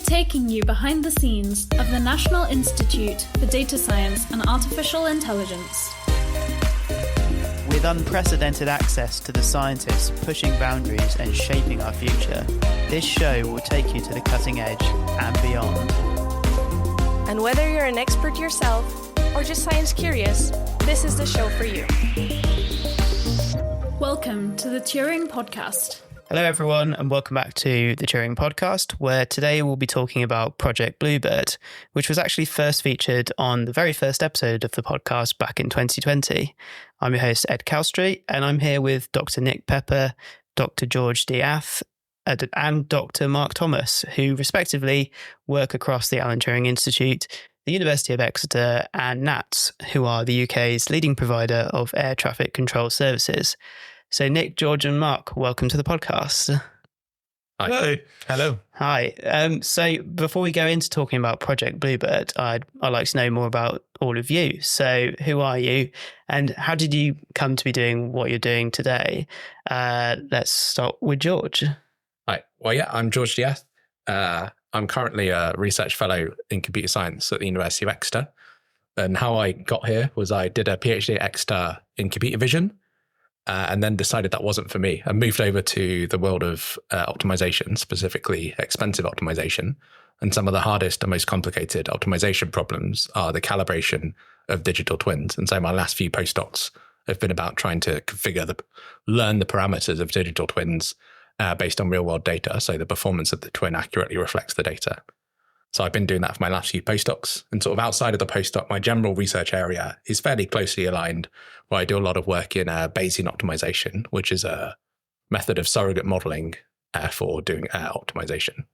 taking you behind the scenes of the National Institute for Data Science and Artificial Intelligence. With unprecedented access to the scientists pushing boundaries and shaping our future, this show will take you to the cutting edge and beyond. And whether you're an expert yourself or just science curious, this is the show for you. Welcome to the Turing Podcast. Hello everyone and welcome back to the Turing Podcast, where today we'll be talking about Project Bluebird, which was actually first featured on the very first episode of the podcast back in 2020. I'm your host Ed Calstreet and I'm here with Dr. Nick Pepper, Dr. George Diath and Dr. Marc Thomas, who respectively work across the Alan Turing Institute, the University of Exeter and NATS, who are the UK's leading provider of air traffic control services. So Nick, George and Marc, welcome to the podcast. Hi. Hello. Hi. So before we go into talking about Project Bluebird, I'd like to know more about all of you. So who are you and how did you come to be doing what you're doing today? Let's start with George. Hi. Well, yeah, I'm George Diath. I'm currently a research fellow in computer science at the University of Exeter. And how I got here was I did a PhD at Exeter in computer vision. And then decided that wasn't for me. I moved over to the world of optimization, specifically expensive optimization. And some of the hardest and most complicated optimization problems are the calibration of digital twins. And so my last few postdocs have been about trying to learn the parameters of digital twins based on real world data. So the performance of the twin accurately reflects the data. So I've been doing that for my last few postdocs, and sort of outside of the postdoc, my general research area is fairly closely aligned, where I do a lot of work in Bayesian optimization, which is a method of surrogate modeling for doing air optimization.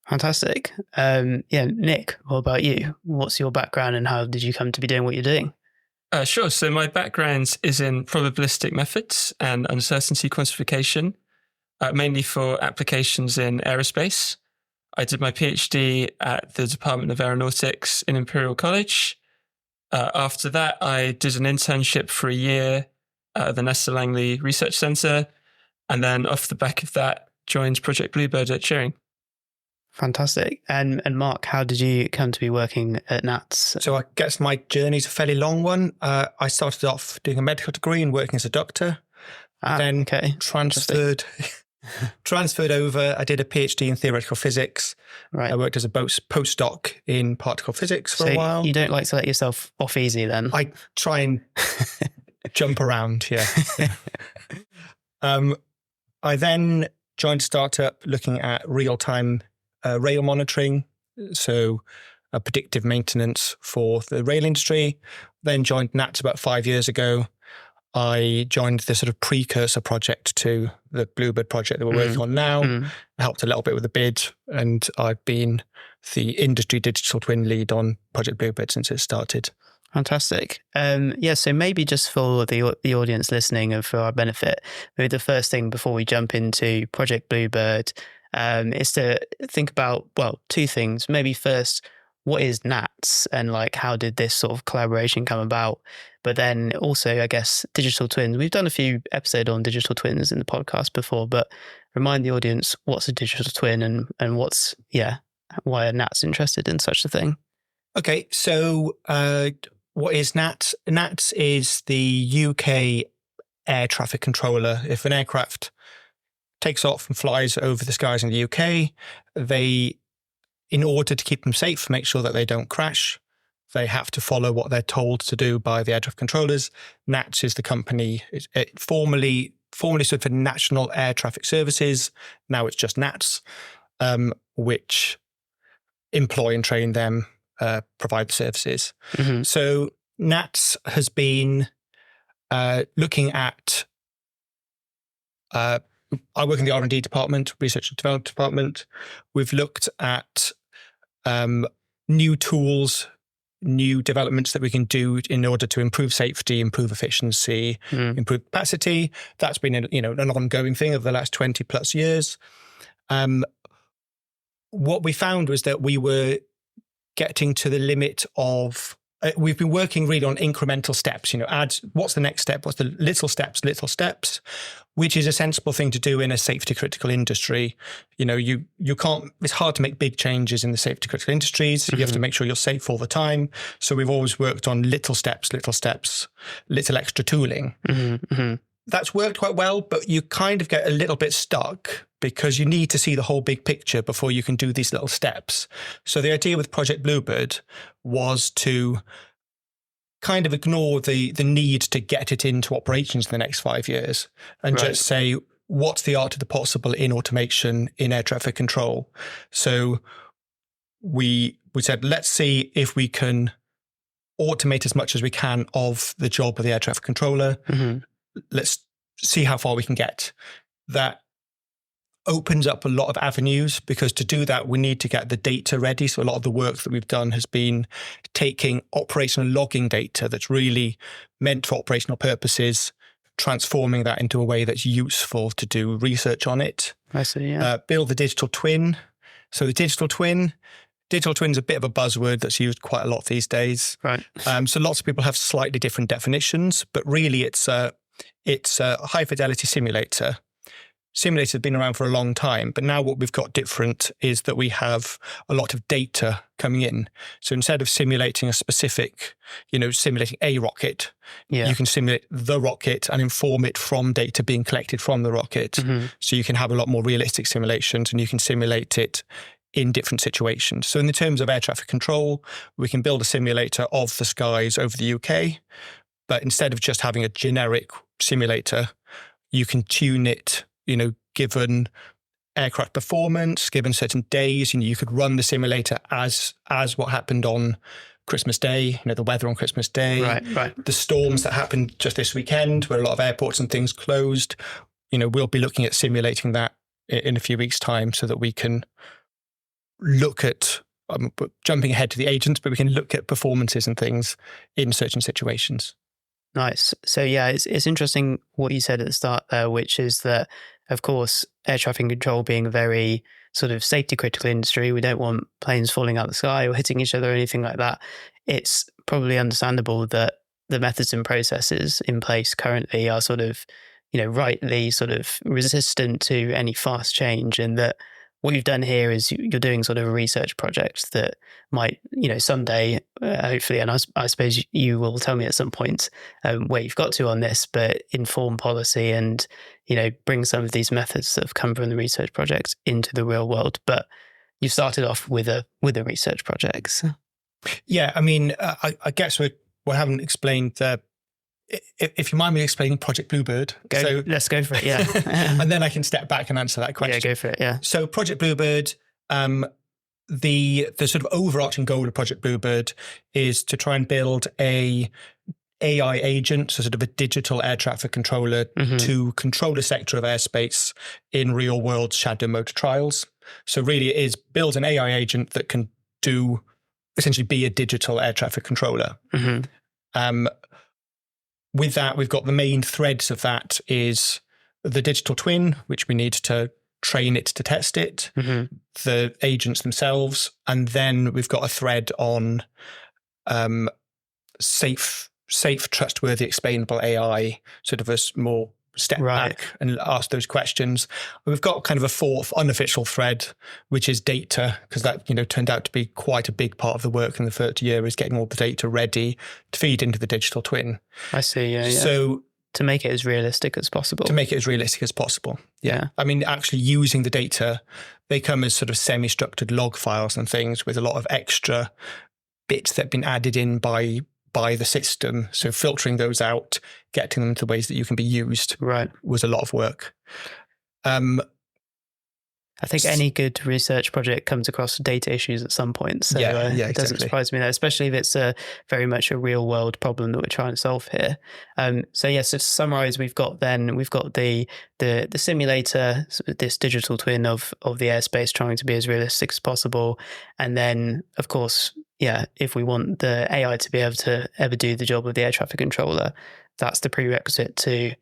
Fantastic. Nick, what about you? What's your background and how did you come to be doing what you're doing? Sure. So my background is in probabilistic methods and uncertainty quantification, mainly for applications in aerospace. I did my PhD at the Department of Aeronautics in Imperial College. After that, I did an internship for a year at the Nesta Langley Research Centre. And then off the back of that, joined Project Bluebird at Turing. Fantastic. And Marc, how did you come to be working at NATS? So I guess my journey's a fairly long one. I started off doing a medical degree and working as a doctor. Then transferred over. I did a PhD in theoretical physics. Right. I worked as a postdoc in particle physics for a while. You don't like to let yourself off easy then? I try and jump around, yeah. I then joined a startup looking at real-time rail monitoring, so predictive maintenance for the rail industry. Then joined NATS about 5 years ago. I joined the sort of precursor project to the Bluebird project that we're working on now. I helped a little bit with the bid, and I've been the industry digital twin lead on Project Bluebird since it started. Fantastic. So maybe just for the audience listening and for our benefit, maybe the first thing before we jump into Project Bluebird is to think about, two things. Maybe first, what is NATS and how did this sort of collaboration come about? But then also, I guess, digital twins. We've done a few episodes on digital twins in the podcast before, but remind the audience what's a digital twin and why are NATS interested in such a thing? Okay, so what is NATS? NATS is the UK air traffic controller. If an aircraft takes off and flies over the skies in the UK, in order to keep them safe, make sure that they don't crash, they have to follow what they're told to do by the air traffic controllers. NATS is the company. It formerly stood for National Air Traffic Services. Now it's just NATS, which employ and train them, provide the services. Mm-hmm. So NATS has been looking at... I work in the R&D department, research and development department. We've looked at new tools, new developments that we can do in order to improve safety, improve efficiency, improve capacity. That's been an ongoing thing over the last 20 plus years. What we found was that we were getting to the limit of we've been working really on incremental steps, what's the next step? What's the little steps, which is a sensible thing to do in a safety critical industry. You can't, it's hard to make big changes in the safety critical industries. You have to make sure you're safe all the time. So we've always worked on little steps, little extra tooling. That's worked quite well, but you kind of get a little bit stuck because you need to see the whole big picture before you can do these little steps. So the idea with Project Bluebird was to kind of ignore the need to get it into operations in the next 5 years and just say, what's the art of the possible in automation in air traffic control? So we said, let's see if we can automate as much as we can of the job of the air traffic controller. Let's see how far we can get. That opens up a lot of avenues, because to do that, we need to get the data ready. So a lot of the work that we've done has been taking operational logging data that's really meant for operational purposes, transforming that into a way that's useful to do research on it. I see, yeah. Build the digital twin. So the digital twin's a bit of a buzzword that's used quite a lot these days. Right. So lots of people have slightly different definitions, but really it's a high fidelity simulator. Simulators have been around for a long time, but now what we've got different is that we have a lot of data coming in. So instead of simulating a specific, simulating a rocket, you can simulate the rocket and inform it from data being collected from the rocket. So you can have a lot more realistic simulations, and you can simulate it in different situations. So in the terms of air traffic control, we can build a simulator of the skies over the UK, but instead of just having a generic simulator, you can tune it, given aircraft performance, given certain days. You could run the simulator as what happened on Christmas Day, the weather on Christmas Day, right. The storms that happened just this weekend where a lot of airports and things closed. We'll be looking at simulating that in a few weeks' time, so that we can look at, jumping ahead to the agents, but we can look at performances and things in certain situations. Nice. So yeah, it's interesting what you said at the start there, which is that, of course, air traffic control being a very sort of safety critical industry, we don't want planes falling out of the sky or hitting each other or anything like that. It's probably understandable that the methods and processes in place currently are sort of, rightly sort of resistant to any fast change, and that what you've done here is you're doing sort of a research project that might, someday, hopefully, and I suppose you will tell me at some point where you've got to on this, but inform policy and, bring some of these methods that have come from the research project into the real world. But you started off with a research project. So. Yeah, I mean, I guess we haven't explained if you mind me explaining Project Bluebird. Let's go for it, yeah. And then I can step back and answer that question. Yeah, go for it, yeah. So Project Bluebird, the sort of overarching goal of Project Bluebird is to try and build a AI agent, so sort of a digital air traffic controller to control a sector of airspace in real world shadow motor trials. So really it is build an AI agent that can essentially be a digital air traffic controller. With that, we've got the main threads of that is the digital twin, which we need to train it to test it, the agents themselves, and then we've got a thread on safe, trustworthy, explainable AI, sort of a more step back and ask those questions. We've got kind of a fourth unofficial thread, which is data, because that turned out to be quite a big part of the work in the third year, is getting all the data ready to feed into the digital twin. I see, yeah. So to make it as realistic as possible. Yeah. I mean, actually using the data, they come as sort of semi-structured log files and things with a lot of extra bits that have been added in by the system. So filtering those out, getting them to ways that you can be used was a lot of work. I think any good research project comes across data issues at some point. So it doesn't surprise me that, especially if it's very much a real world problem that we're trying to solve here. So to summarize, we've got the simulator, this digital twin of the airspace, trying to be as realistic as possible. And then, of course, if we want the AI to be able to ever do the job of the air traffic controller, that's the prerequisite to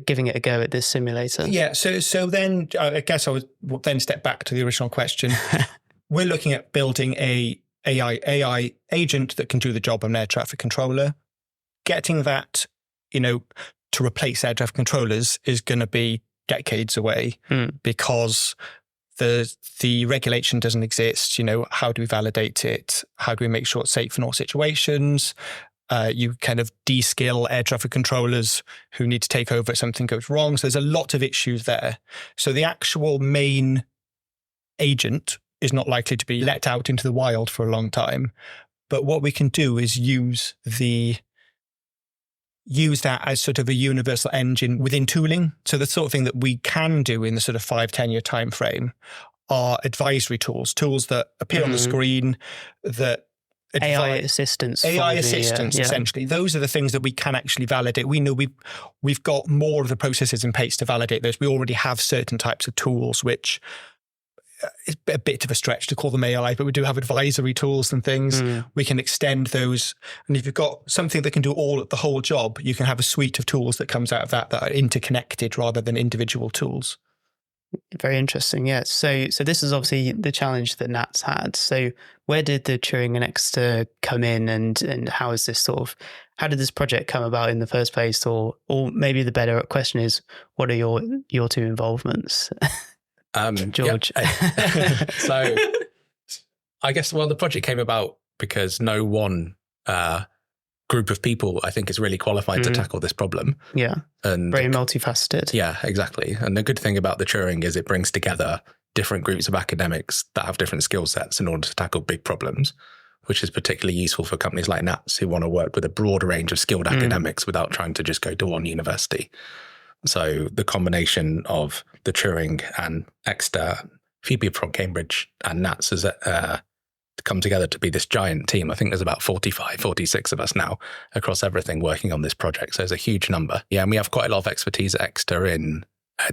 giving it a go at this simulator. Yeah. So then I guess I would then step back to the original question. We're looking at building a AI agent that can do the job of an air traffic controller. Getting that, to replace air traffic controllers is going to be decades away because the regulation doesn't exist. How do we validate it? How do we make sure it's safe in all situations? You kind of de-skill air traffic controllers who need to take over if something goes wrong. So there's a lot of issues there. So the actual main agent is not likely to be let out into the wild for a long time. But what we can do is use that as sort of a universal engine within tooling. So the sort of thing that we can do in the sort of 5-10 year time frame are advisory tools that appear on the screen, that AI assistants. Essentially. Those are the things that we can actually validate. We know we've got more of the processes in place to validate those. We already have certain types of tools, which is a bit of a stretch to call them AI, but we do have advisory tools and things. We can extend those. And if you've got something that can do the whole job, you can have a suite of tools that comes out of that are interconnected rather than individual tools. Very interesting, yeah. So this is obviously the challenge that Nats had. So where did the Turing and Exeter come in, and how is this how did this project come about in the first place? Or maybe the better question is, what are your two involvements? George. Yeah. So I guess, the project came about because no one group of people, I think, is really qualified to tackle this problem. Yeah. And very multifaceted. Yeah, exactly. And the good thing about the Turing is it brings together different groups of academics that have different skill sets in order to tackle big problems, which is particularly useful for companies like Nats who want to work with a broad range of skilled academics without trying to just go to one university. So the combination of the Turing and Exeter, a few people from Cambridge and Nats has come together to be this giant team. I think there's about 45, 46 of us now across everything working on this project. So it's a huge number. Yeah, and we have quite a lot of expertise at Exeter in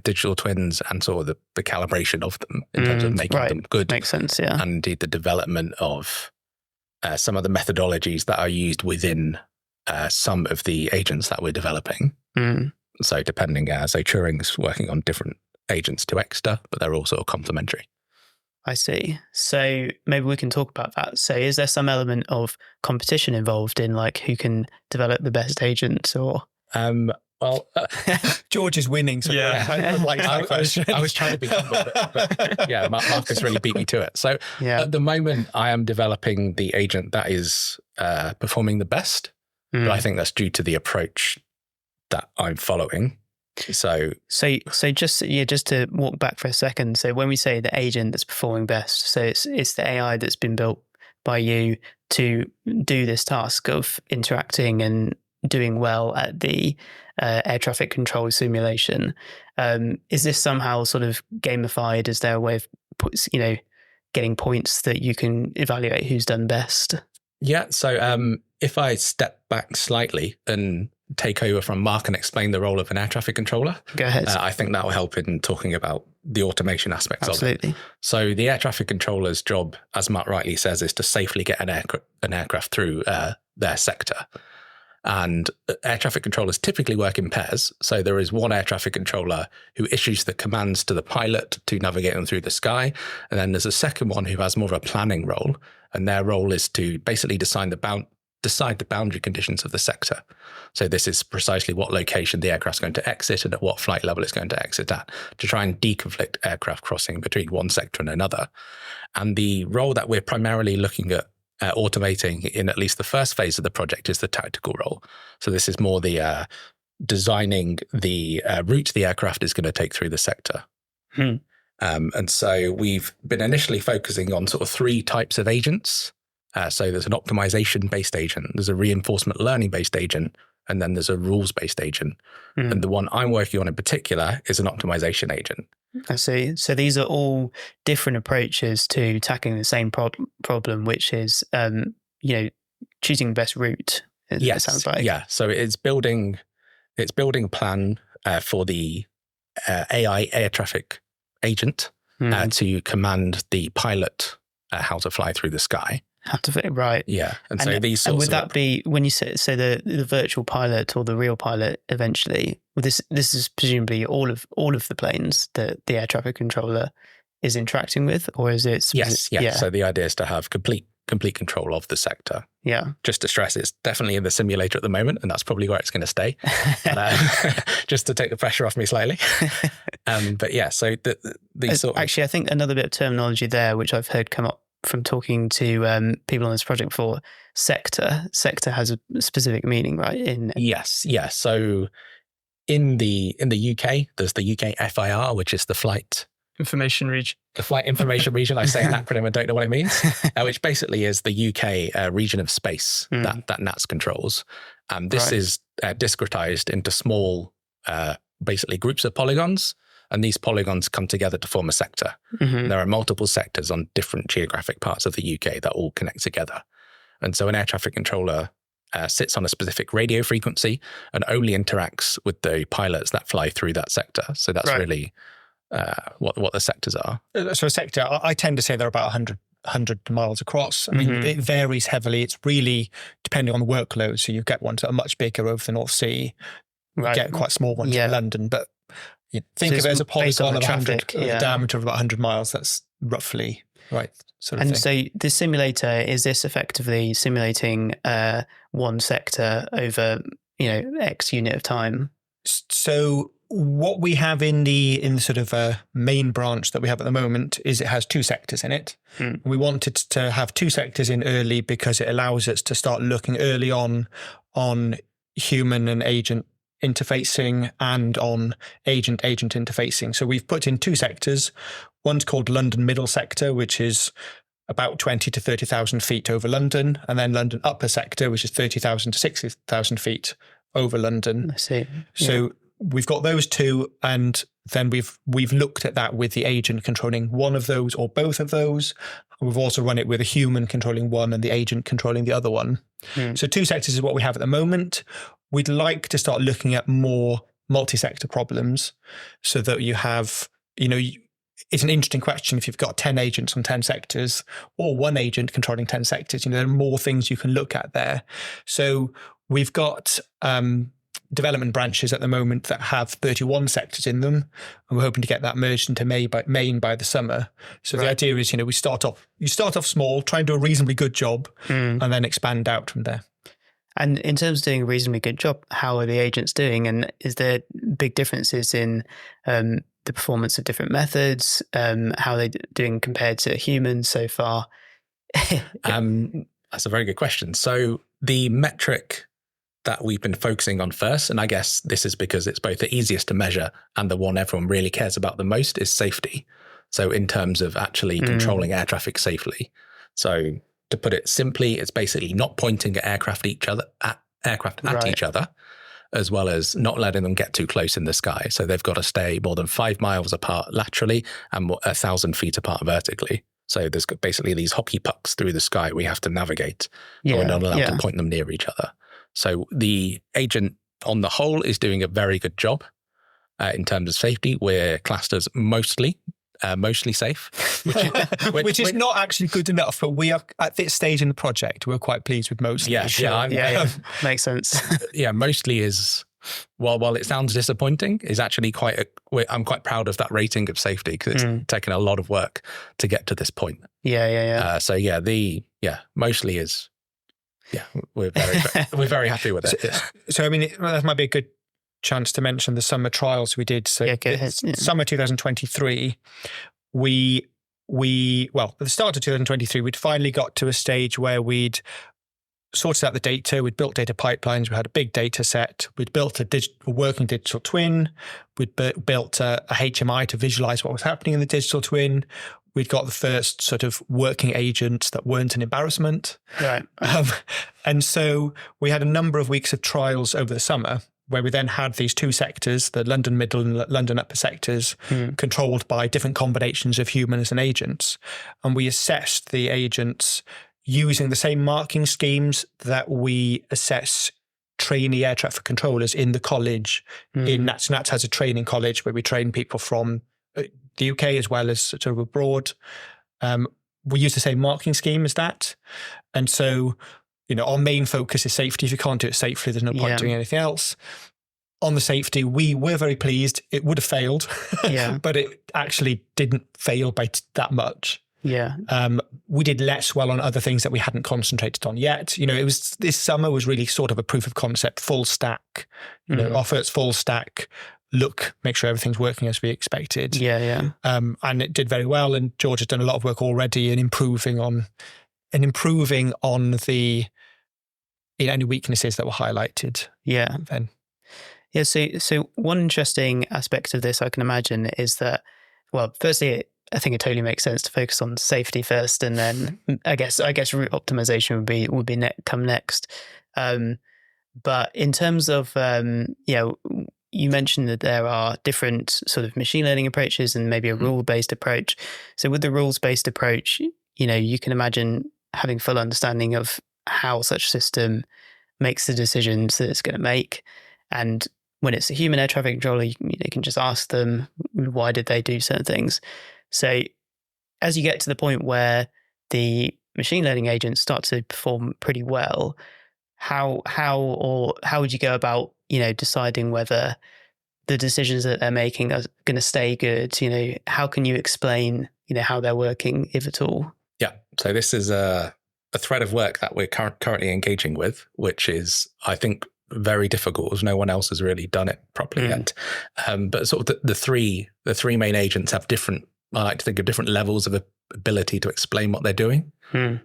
digital twins and sort of the calibration of them in terms of making them good. Makes sense, yeah. And indeed the development of some of the methodologies that are used within some of the agents that we're developing. So depending, so Turing's working on different agents to Exeter, but they're all sort of complementary. I see. So maybe we can talk about that. So is there some element of competition involved in who can develop the best agents, or? George is winning. So yeah, I was trying to be humble, but yeah, Marcus really beat me to it. So at the moment, I am developing the agent that is performing the best, but I think that's due to the approach that I'm following. So just to walk back for a second. So when we say the agent that's performing best, so it's the AI that's been built by you to do this task of interacting and doing well at the air traffic control simulation. Is this somehow sort of gamified? Is there a way of getting points that you can evaluate who's done best? Yeah. So if I step back slightly and take over from Marc and explain the role of an air traffic controller. Go ahead. I think that will help in talking about the automation aspects Absolutely. of it. So the air traffic controller's job, as Marc rightly says, is to safely get an aircraft through their sector. And air traffic controllers typically work in pairs. So there is one air traffic controller who issues the commands to the pilot to navigate them through the sky. And then there's a second one who has more of a planning role. And their role is to basically decide the boundary conditions of the sector. So this is precisely what location the aircraft's going to exit and at what flight level it's going to exit at, to try and deconflict aircraft crossing between one sector and another. And the role that we're primarily looking at automating in at least the first phase of the project is the tactical role. So this is more the designing the route the aircraft is going to take through the sector. And so we've been initially focusing on sort of three types of agents. So there's an optimization-based agent, there's a reinforcement learning-based agent, and then there's a rules-based agent. And the one I'm working on in particular is an optimization agent. I see. So these are all different approaches to tackling the same problem, which is, choosing the best route. Yes, it sounds like. Yeah. So it's building a plan for the AI air traffic agent to command the pilot how to fly through the sky. Have to fit right. Yeah. And so these sorts and would that be when you say the virtual pilot or the real pilot eventually, this is presumably all of the planes that the air traffic controller is interacting with, or is it Yes. So the idea is to have complete complete control of the sector. Yeah. Just to stress, it's definitely in the simulator at the moment, and that's probably where it's going to stay. Just to take the pressure off me slightly. But yeah, so these sort of... Actually, I think another bit of terminology there, which I've heard come up from talking to people on this project before, sector. Sector has a specific meaning, right? Yes. So in the UK, there's the UK FIR, which is the Flight Information Region. The Flight Information Region. I say an acronym, I don't know what it means, which basically is the UK region of space that NATS controls. This is discretized into small, basically groups of polygons, and these polygons come together to form a sector. There are multiple sectors on different geographic parts of the UK that all connect together. And so an air traffic controller sits on a specific radio frequency and only interacts with the pilots that fly through that sector. So that's really what the sectors are. So a sector, I tend to say they're about 100 miles across. I mean, it varies heavily. It's really depending on the workload. So you get ones that are much bigger over the North Sea. You get quite small ones in London. But think of it as a polygon of 100, a diameter of about 100 miles. That's roughly right. Sort of thing. So the simulator, is this effectively simulating one sector over, X unit of time? So what we have in the sort of main branch that we have at the moment is it has two sectors in it. We wanted to have two sectors in early because it allows us to start looking early on human and agent interfacing and on agent-agent interfacing. So we've put in two sectors. One's called London Middle Sector, which is about 20 to 30,000 feet over London, and then London Upper Sector, which is 30,000 to 60,000 feet over London. I see. So we've got those two, and then we've looked at that with the agent controlling one of those or both of those. We've also run it with a human controlling one and the agent controlling the other one. So two sectors is what we have at the moment. We'd like to start looking at more multi-sector problems so that you have, it's an interesting question if you've got 10 agents on 10 sectors or one agent controlling 10 sectors. There are more things you can look at there. So we've got development branches at the moment that have 31 sectors in them, and we're hoping to get that merged into Main by the summer. So the idea is, you start off small, try and do a reasonably good job, and then expand out from there. And in terms of doing a reasonably good job, how are the agents doing? And is there big differences in the performance of different methods? How are they doing compared to humans so far? That's a very good question. So the metric that we've been focusing on first, and I guess this is because it's both the easiest to measure and the one everyone really cares about the most, is safety. So in terms of actually controlling air traffic safely. So to put it simply, it's basically not pointing at aircraft at each other, as well as not letting them get too close in the sky. So they've got to stay more than 5 miles apart laterally and 1,000 feet apart vertically. So there's basically these hockey pucks through the sky we have to navigate. We're not allowed to point them near each other. So the agent on the whole is doing a very good job in terms of safety. We're classed as mostly safe, which is not actually good enough. But we are at this stage in the project, we're quite pleased with mostly. Makes sense. Mostly is, while it sounds disappointing, is actually I'm quite proud of that rating of safety because it's taken a lot of work to get to this point. Mostly is. Yeah, we're very happy with it. So I mean, that might be a good chance to mention the summer trials we did. So summer 2023, at the start of 2023, we'd finally got to a stage where we'd sorted out the data, we'd built data pipelines, we had a big data set, we'd built a working digital twin, we'd built a HMI to visualize what was happening in the digital twin. We'd got the first sort of working agents that weren't an embarrassment. Right. And so we had a number of weeks of trials over the summer where we then had these two sectors, the London Middle and London Upper sectors, controlled by different combinations of humans and agents. And we assessed the agents using the same marking schemes that we assess trainee air traffic controllers in the college. In NATS. NATS has a training college where we train people from the UK as well as sort of abroad. We use the same marking scheme as that. And so, our main focus is safety. If you can't do it safely, there's no point doing anything else. On the safety, we were very pleased. It would have failed, but it actually didn't fail by that much. Yeah. We did less well on other things that we hadn't concentrated on yet. This summer was really sort of a proof of concept, full stack, offer its full stack, make sure everything's working as we expected. Yeah. And it did very well. And George has done a lot of work already in improving on the any weaknesses that were highlighted. Yeah. Then. Yeah. So one interesting aspect of this, I can imagine, is that, well, firstly, I think it totally makes sense to focus on safety first, and then I guess route optimization would be come next. But in terms of you mentioned that there are different sort of machine learning approaches and maybe a rule-based approach. So with the rules-based approach, you can imagine having full understanding of how such a system makes the decisions that it's going to make. And when it's a human air traffic controller, you can just ask them, why did they do certain things? So as you get to the point where the machine learning agents start to perform pretty well, how would you go about, deciding whether the decisions that they're making are going to stay good? How can you explain, how they're working, if at all? Yeah. So this is a thread of work that we're currently engaging with, which is, I think, very difficult, as no one else has really done it properly yet. But sort of the three main agents have different, I like to think of different levels of ability to explain what they're doing.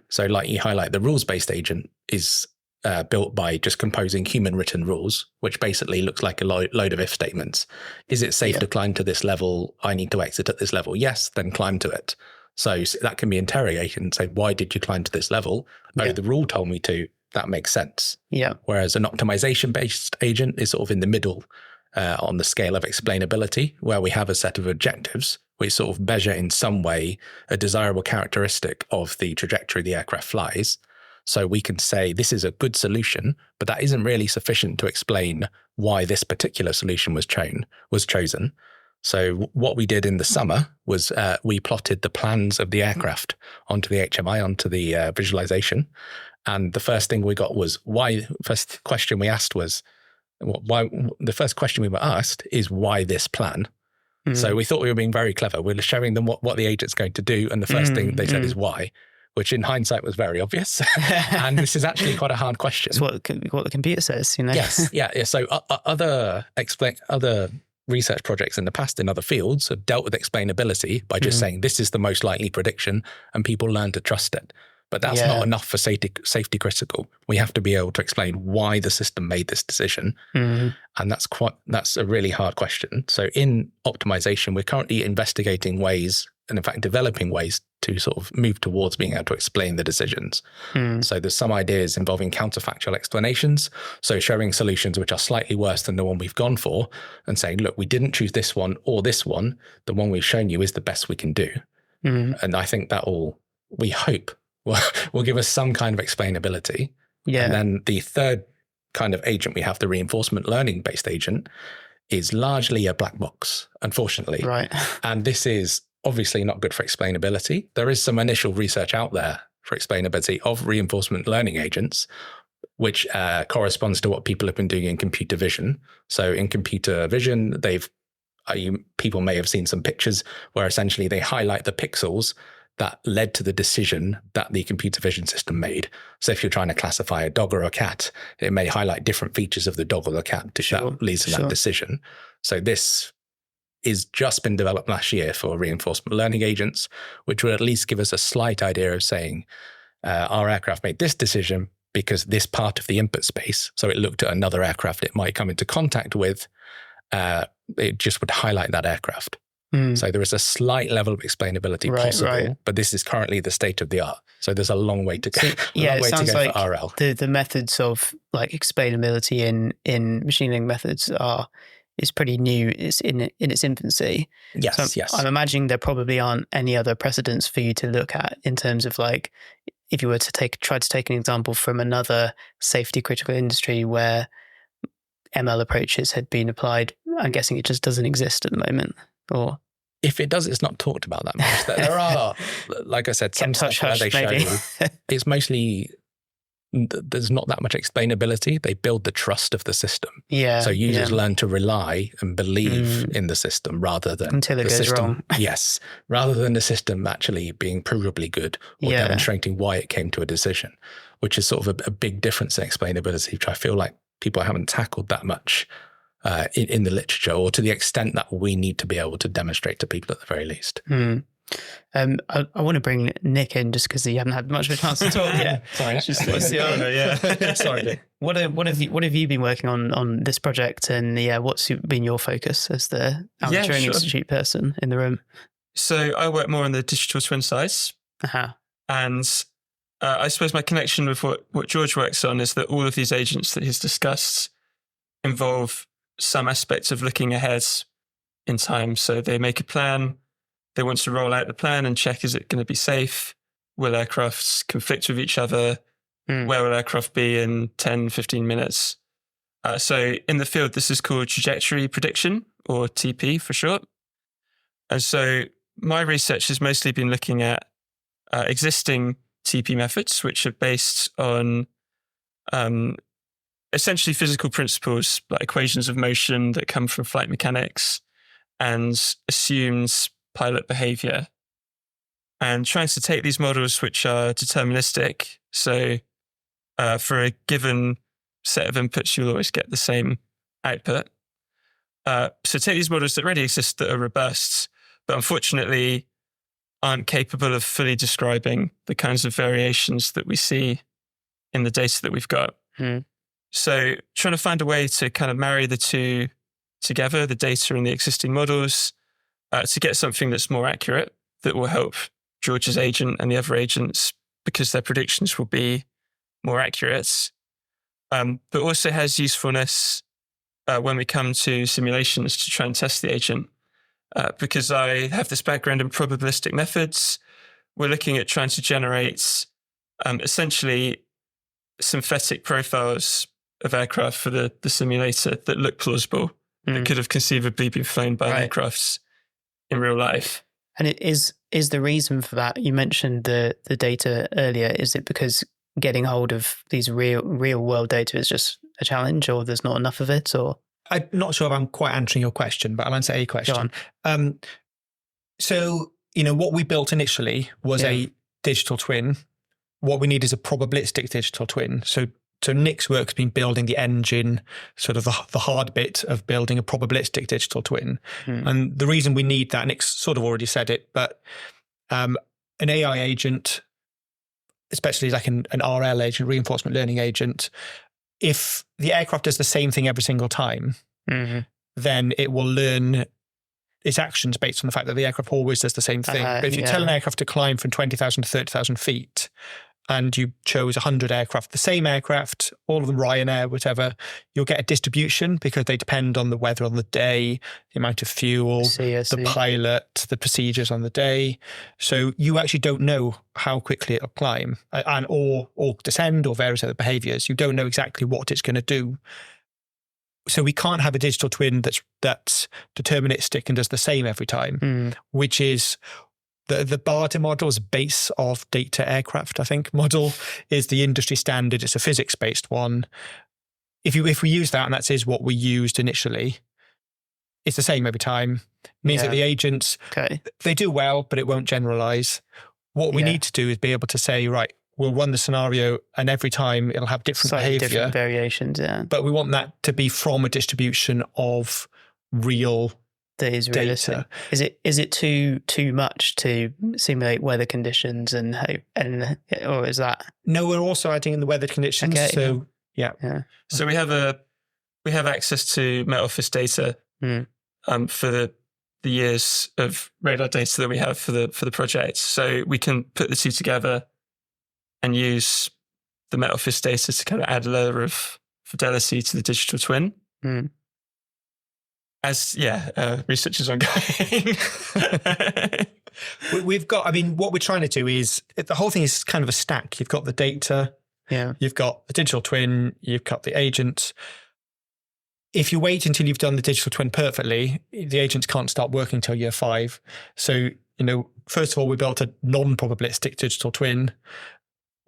So like you highlight, the rules-based agent is built by just composing human written rules, which basically looks like a load of if statements. Is it safe to climb to this level? I need to exit at this level. Yes, then climb to it. So that can be interrogated and say, why did you climb to this level? Oh, the rule told me to. That makes sense. Yeah. Whereas an optimization-based agent is sort of in the middle on the scale of explainability, where we have a set of objectives which sort of measure in some way a desirable characteristic of the trajectory the aircraft flies. So we can say this is a good solution, but that isn't really sufficient to explain why this particular solution was chosen. So what we did in the summer was we plotted the plans of the aircraft onto the HMI, onto the visualization. And the first thing we got was why. First question we asked was why. The first question we were asked is why this plan. So we thought we were being very clever. We were showing them what the agent's going to do, and the first thing they said is why, which in hindsight was very obvious. And this is actually quite a hard question. It's what the computer says, Yes, yeah. So other research projects in the past in other fields have dealt with explainability by just saying this is the most likely prediction, and people learn to trust it. But that's not enough for safety critical. We have to be able to explain why the system made this decision. And that's a really hard question. So in optimization, we're currently investigating ways, and in fact developing ways, to sort of move towards being able to explain the decisions. So there's some ideas involving counterfactual explanations. So showing solutions which are slightly worse than the one we've gone for and saying, look, we didn't choose this one or this one. The one we've shown you is the best we can do. And I think that we hope, will give us some kind of explainability. Yeah. And then the third kind of agent we have, the reinforcement learning based agent, is largely a black box, unfortunately. Right. And this is obviously not good for explainability. There is some initial research out there for explainability of reinforcement learning agents, which corresponds to what people have been doing in computer vision. So in computer vision, people may have seen some pictures where essentially they highlight the pixels that led to the decision that the computer vision system made. So if you're trying to classify a dog or a cat, it may highlight different features of the dog or the cat that leads to that decision. So this is just been developed last year for reinforcement learning agents, which will at least give us a slight idea of saying our aircraft made this decision because this part of the input space, so it looked at another aircraft it might come into contact with, it just would highlight that aircraft. So there is a slight level of explainability possible, but this is currently the state of the art. So there's a long way to go. It sounds like for RL. The methods of like explainability in machine learning methods is pretty new. It's in its infancy. Yes, so I'm imagining there probably aren't any other precedents for you to look at in terms of like, if you were to try to take an example from another safety critical industry where ML approaches had been applied. I'm guessing it just doesn't exist at the moment. Or if it does, it's not talked about that much. There are, like I said, some stuff where they show it's mostly there's not that much explainability. They build the trust of the system. Yeah. So users learn to rely and believe in the system rather than until it the goes system. wrong. Yes. Rather than the system actually being provably good or demonstrating why it came to a decision, which is sort of a big difference in explainability, which I feel like people haven't tackled that much in the literature, or to the extent that we need to be able to demonstrate to people at the very least. I want to bring Nick in just because he hadn't had much of a chance to talk yet. Sorry. Sorry, Nick. What have you been working on this project, and what's been your focus as the Turing Institute person in the room? So I work more on the digital twin side, and I suppose my connection with what George works on is that all of these agents that he's discussed involve some aspects of looking ahead in time. So they make a plan. They want to roll out the plan and check, is it going to be safe? Will aircrafts conflict with each other? Where will aircraft be in 10, 15 minutes? So in the field, this is called trajectory prediction, or TP for short. And so my research has mostly been looking at existing TP methods, which are based on essentially physical principles, like equations of motion that come from flight mechanics, and assumes pilot behavior, and trying to take these models which are deterministic. So for a given set of inputs, you'll always get the same output. So take these models that already exist that are robust, but unfortunately aren't capable of fully describing the kinds of variations that we see in the data that we've got. So trying to find a way to kind of marry the two together, the data and the existing models, to get something that's more accurate, that will help George's agent and the other agents, because their predictions will be more accurate, but also has usefulness when we come to simulations to try and test the agent. Because I have this background in probabilistic methods, we're looking at trying to generate essentially synthetic profiles of aircraft for the simulator that look plausible, that could have conceivably been flown by aircrafts in real life. And it is the reason for that, you mentioned the data earlier, is it because getting hold of these real world data is just a challenge, or there's not enough of it? Or I'm not sure if I'm quite answering your question, but I'll answer a question. So, what we built initially was a digital twin. What we need is a probabilistic digital twin. So Nick's work's been building the engine, sort of the hard bit of building a probabilistic digital twin. And the reason we need that, Nick's sort of already said it, but an AI agent, especially like an RL agent, reinforcement learning agent, if the aircraft does the same thing every single time, then it will learn its actions based on the fact that the aircraft always does the same thing. But if you tell an aircraft to climb from 20,000 to 30,000 feet, and you chose 100 aircraft, the same aircraft, all of them Ryanair, whatever, you'll get a distribution because they depend on the weather on the day, the amount of fuel, the pilot, the procedures on the day. So you actually don't know how quickly it'll climb or descend or various other behaviors. You don't know exactly what it's going to do. So we can't have a digital twin that's deterministic and does the same every time, which is the BARDA model's base of data aircraft, I think, model is the industry standard. It's a physics-based one. If we use that, and that is what we used initially, it's the same every time. It means that the agents, they do well, but it won't generalize. What we need to do is be able to say, right, we'll run the scenario and every time it'll have different behavior. Different variations, But we want that to be from a distribution of real that is realistic. Data. Is it too much to simulate weather conditions and or is that? No, we're also adding in the weather conditions. Okay. So So we have access to Met Office data for the years of radar data that we have for the project. So we can put the two together and use the Met Office data to kind of add a layer of fidelity to the digital twin. As research is ongoing. We've got, what we're trying to do is, the whole thing is kind of a stack. You've got the data, you've got the digital twin, you've got the agent. If you wait until you've done the digital twin perfectly, the agents can't start working until year 5. So, first of all, we built a non-probabilistic digital twin.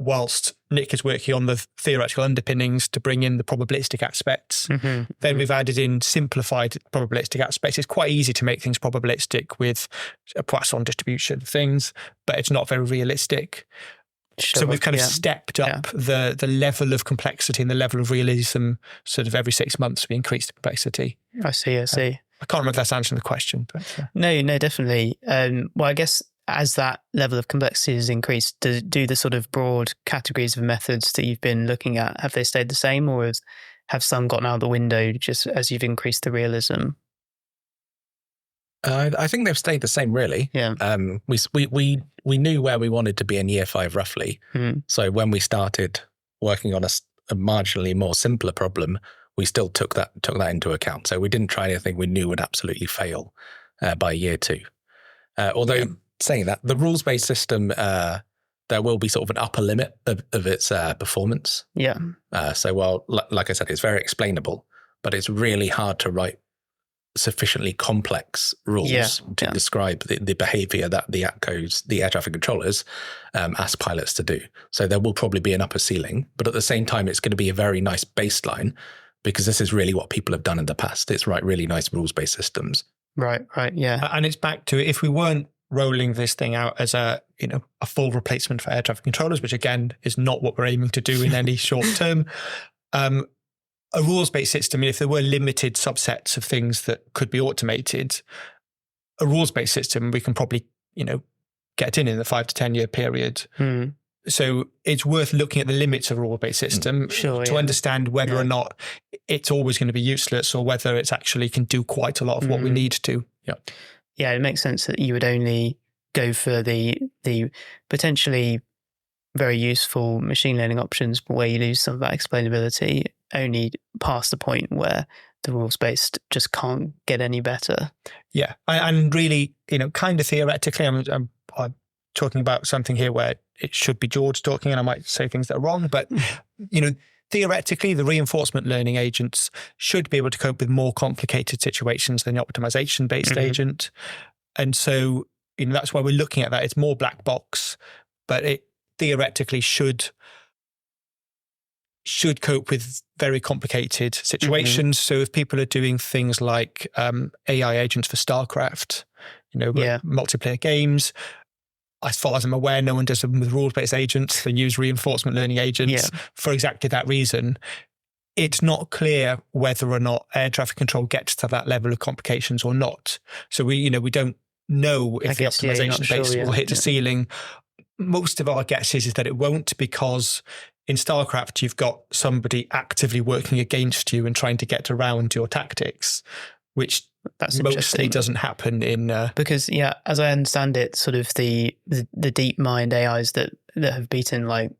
whilst Nick is working on the theoretical underpinnings to bring in the probabilistic aspects. Then we've added in simplified probabilistic aspects. It's quite easy to make things probabilistic with a Poisson distribution of things, but it's not very realistic. So we've kind of stepped up the level of complexity and the level of realism sort of every 6 months. We increase the complexity. I see. I can't remember if that's answering the question. But, No, definitely. Well, I guess as that level of complexity has increased, do the sort of broad categories of methods that you've been looking at, have they stayed the same, or have some gotten out the window just as you've increased the realism? I think they've stayed the same, really. Yeah. We knew where we wanted to be in year 5 roughly. So when we started working on a marginally more simpler problem, we still took that into account. So we didn't try anything we knew would absolutely fail by year 2. Although saying that, the rules-based system, there will be sort of an upper limit of its performance. Yeah. So while, like I said, it's very explainable, but it's really hard to write sufficiently complex rules to describe the behavior that the ATCOs, the air traffic controllers, ask pilots to do. So there will probably be an upper ceiling, but at the same time, it's going to be a very nice baseline because this is really what people have done in the past. It's write really nice rules-based systems. Right, yeah. And it's back to, if we weren't rolling this thing out as a full replacement for air traffic controllers, which again is not what we're aiming to do in any short term, a rules-based system, if there were limited subsets of things that could be automated, a rules-based system, we can probably, get in the 5 to 10 year period. So it's worth looking at the limits of a rule-based system to understand whether or not it's always going to be useless or whether it's actually can do quite a lot of what we need to. Yeah, it makes sense that you would only go for the potentially very useful machine learning options, but where you lose some of that explainability only past the point where the rules-based just can't get any better. Yeah, and really, kind of theoretically, I'm talking about something here where it should be George talking, and I might say things that are wrong, but theoretically, the reinforcement learning agents should be able to cope with more complicated situations than the optimization-based agent, and so that's why we're looking at that. It's more black box, but it theoretically should cope with very complicated situations. So if people are doing things like AI agents for StarCraft, multiplayer games, as far as I'm aware, no one does them with rules-based agents. They use reinforcement learning agents for exactly that reason. It's not clear whether or not air traffic control gets to that level of complications or not. So we don't know if the optimization base will hit the ceiling. Most of our guesses is that it won't, because in StarCraft, you've got somebody actively working against you and trying to get around your tactics, which mostly doesn't happen in... Because, as I understand it, sort of the deep mind AIs that have beaten like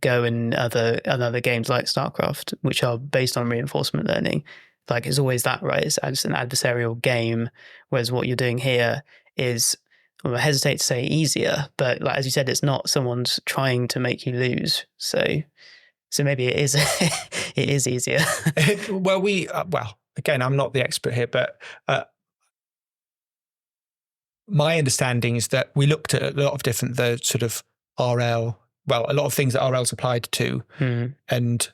Go and other games like StarCraft, which are based on reinforcement learning, like it's always that, right? It's an adversarial game, whereas what you're doing here is... Well, I hesitate to say easier, but like as you said, it's not someone's trying to make you lose. So maybe it is it is easier. Well, again, I'm not the expert here, but my understanding is that we looked at a lot of different a lot of things that RL's applied to, and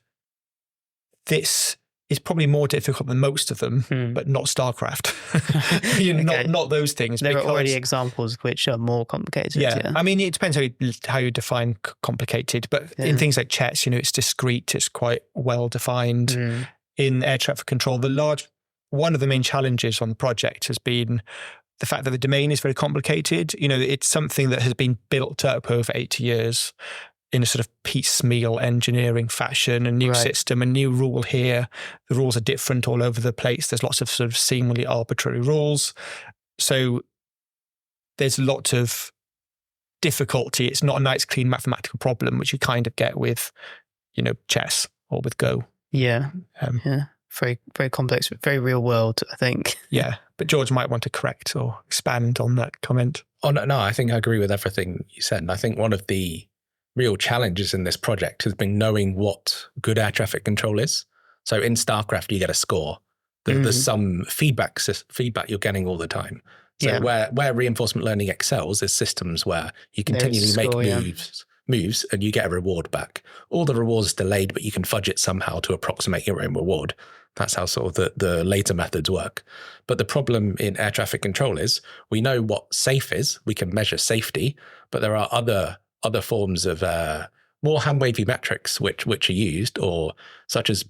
this is probably more difficult than most of them, but not StarCraft. Not those things. There are already examples which are more complicated. Yeah. I mean, it depends how you define complicated, but in things like chess, it's discrete, it's quite well defined. In air traffic control, one of the main challenges on the project has been the fact that the domain is very complicated. It's something that has been built up over 80 years in a sort of piecemeal engineering fashion, a new system, a new rule here. The rules are different all over the place. There's lots of sort of seemingly arbitrary rules. So there's a lot of difficulty. It's not a nice, clean mathematical problem, which you kind of get with, chess or with Go. Yeah. Very, very complex, very real world, I think. Yeah. But George might want to correct or expand on that comment. Oh, no, I think I agree with everything you said. And I think one of the real challenges in this project has been knowing what good air traffic control is. So in StarCraft, you get a score. There's some feedback you're getting all the time. So where reinforcement learning excels is systems where you continually make moves moves and you get a reward back. All the rewards is delayed, but you can fudge it somehow to approximate your own reward. That's how sort of the later methods work. But the problem in air traffic control is we know what safe is. We can measure safety, but there are other forms of more hand-wavy metrics which are used, or such as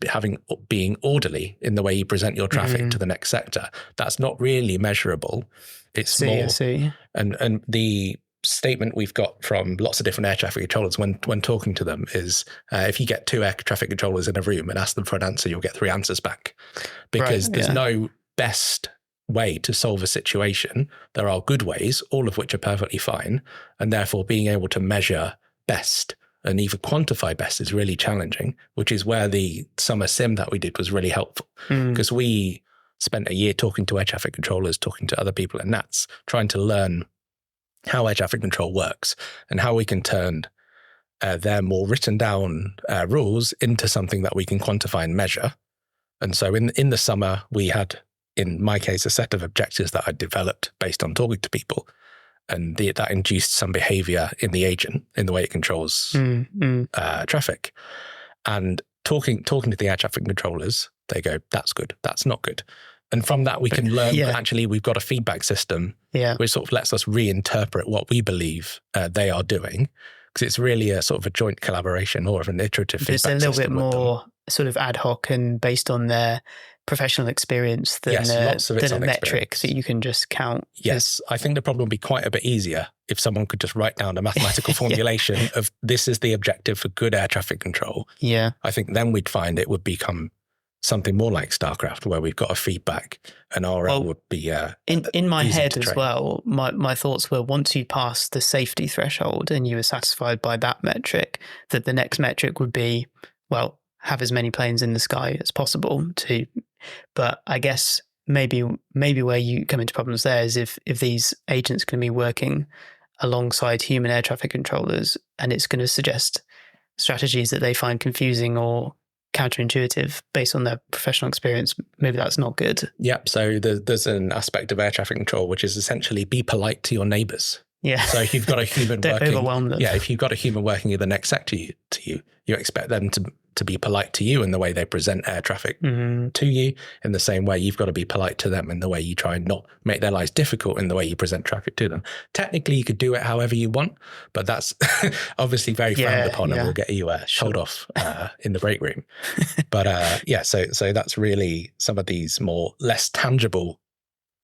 being orderly in the way you present your traffic to the next sector. That's not really measurable. It's more. And the statement we've got from lots of different air traffic controllers when talking to them is if you get 2 air traffic controllers in a room and ask them for an answer, you'll get 3 answers back, because there's no best way to solve a situation. There are good ways, all of which are perfectly fine, and therefore being able to measure best and even quantify best is really challenging, which is where the summer sim that we did was really helpful, because we spent a year talking to air traffic controllers, talking to other people at NATS, trying to learn how air traffic control works and how we can turn their more written down rules into something that we can quantify and measure. And so in the summer, we had, in my case, a set of objectives that I developed based on talking to people. And that induced some behavior in the agent, in the way it controls traffic. And talking to the air traffic controllers, they go, that's good, that's not good. And from that, we can learn that actually we've got a feedback system which sort of lets us reinterpret what we believe they are doing, because it's really a sort of a joint collaboration or of an iterative feedback system. It's a little bit more sort of ad hoc and based on their professional experience than a metric that you can just count. Yes, I think the problem would be quite a bit easier if someone could just write down a mathematical formulation of this is the objective for good air traffic control. Yeah. I think then we'd find it would become something more like StarCraft, where we've got a feedback and RL would be in my head as well. My thoughts were, once you pass the safety threshold and you were satisfied by that metric, that the next metric would be, well, have as many planes in the sky as possible to. But I guess maybe where you come into problems there is if these agents can be working alongside human air traffic controllers, and it's going to suggest strategies that they find confusing or counterintuitive based on their professional experience, maybe that's not good. Yep. So there's an aspect of air traffic control which is essentially be polite to your neighbours. Yeah. So if you've got a human Don't overwhelm them. Yeah, if you've got a human working in the next sector to you, you expect them to be polite to you in the way they present air traffic to you. In the same way, you've got to be polite to them in the way you try and not make their lives difficult in the way you present traffic to them. Technically, you could do it however you want, but that's obviously very frowned upon and will get you told off in the break room. But so that's really some of these more less tangible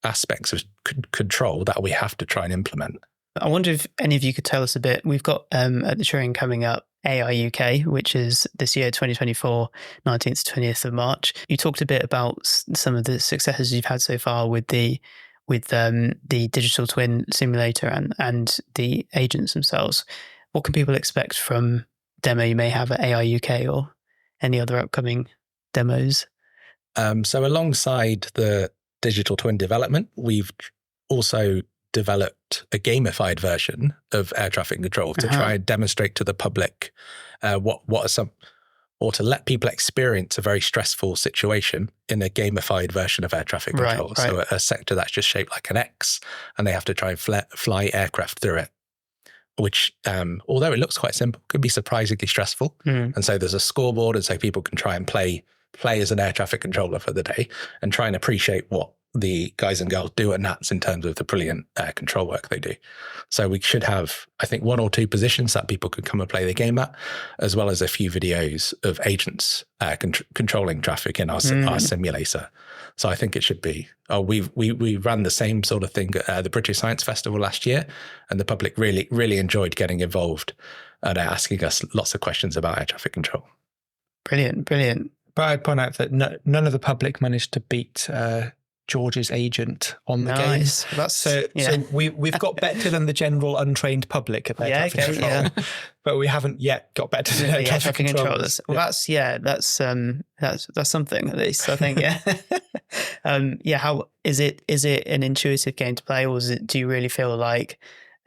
aspects of control that we have to try and implement. I wonder if any of you could tell us a bit. We've got at the Turing coming up AI UK, which is this year, 2024, 19th to 20th of March. You talked a bit about some of the successes you've had so far with the digital twin simulator and the agents themselves. What can people expect from demo you may have at AI UK or any other upcoming demos? So alongside the digital twin development, we've also developed a gamified version of air traffic control to try and demonstrate to the public what are some, or to let people experience a very stressful situation in a gamified version of air traffic control. Right. So a sector that's just shaped like an X, and they have to try and fly aircraft through it, which, although it looks quite simple, could be surprisingly stressful. And so there's a scoreboard, and so people can try and play as an air traffic controller for the day and try and appreciate what the guys and girls do at NATS in terms of the brilliant control work they do. So we should have, I think, 1 or 2 positions that people could come and play the game at, as well as a few videos of agents controlling traffic in our simulator. So I think it should be. We ran the same sort of thing at the British Science Festival last year, and the public really enjoyed getting involved and asking us lots of questions about air traffic control. Brilliant. But I'd point out that none of the public managed to beat George's agent on the game. So we've got better than the general untrained public at air traffic control, but we haven't yet got better than air traffic controllers. Well, that's something at least, I think. How is it an intuitive game to play, or do you really feel like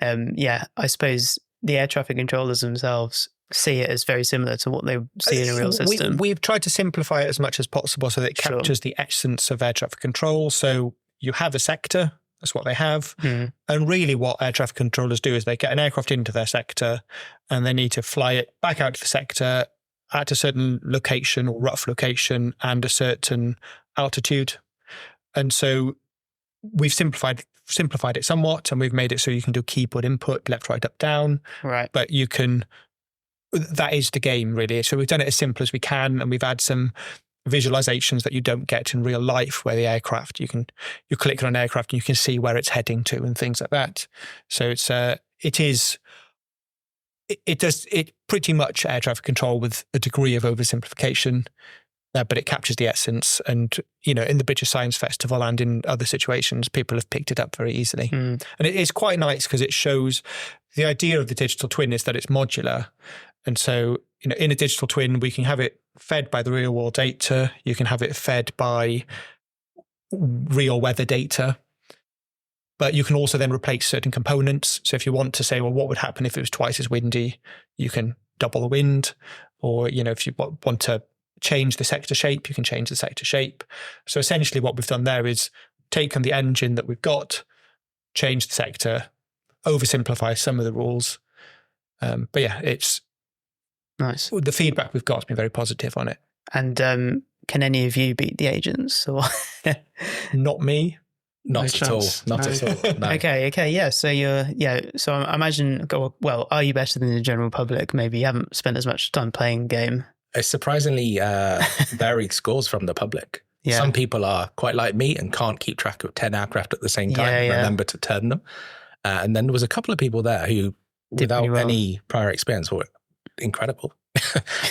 I suppose the air traffic controllers themselves see it as very similar to what they see in a real system? We've tried to simplify it as much as possible so that it captures the essence of air traffic control. So you have a sector, That's what they have. And really what air traffic controllers do is they get an aircraft into their sector and they need to fly it back out to the sector at a certain location or rough location and a certain altitude. And so we've simplified it somewhat, and we've made it so you can do keyboard input, left, right, up, down. Right. But that is the game, really. So we've done it as simple as we can, and we've had some visualizations that you don't get in real life, where the aircraft, you click on an aircraft and you can see where it's heading to and things like that. So it does pretty much air traffic control with a degree of oversimplification, but it captures the essence. And, in the British Science Festival and in other situations, people have picked it up very easily. And it is quite nice because it shows the idea of the digital twin is that it's modular. And so, in a digital twin, we can have it fed by the real world data. You can have it fed by real weather data. But you can also then replace certain components. So if you want to say, well, what would happen if it was twice as windy? You can double the wind. Or, if you want to change the sector shape, you can change the sector shape. So essentially what we've done there is taken the engine that we've got, changed the sector, oversimplify some of the rules. But yeah, it's nice. The feedback we've got has been very positive on it. And can any of you beat the agents? Or Not me. Not at all. Not at all. No. Okay. Yeah. So so I imagine, well, are you better than the general public? Maybe you haven't spent as much time playing the game. It's surprisingly varied scores from the public. Yeah. Some people are quite like me and can't keep track of 10 aircraft at the same time and remember to turn them. And then there was a couple of people there who, without any prior experience, were incredible.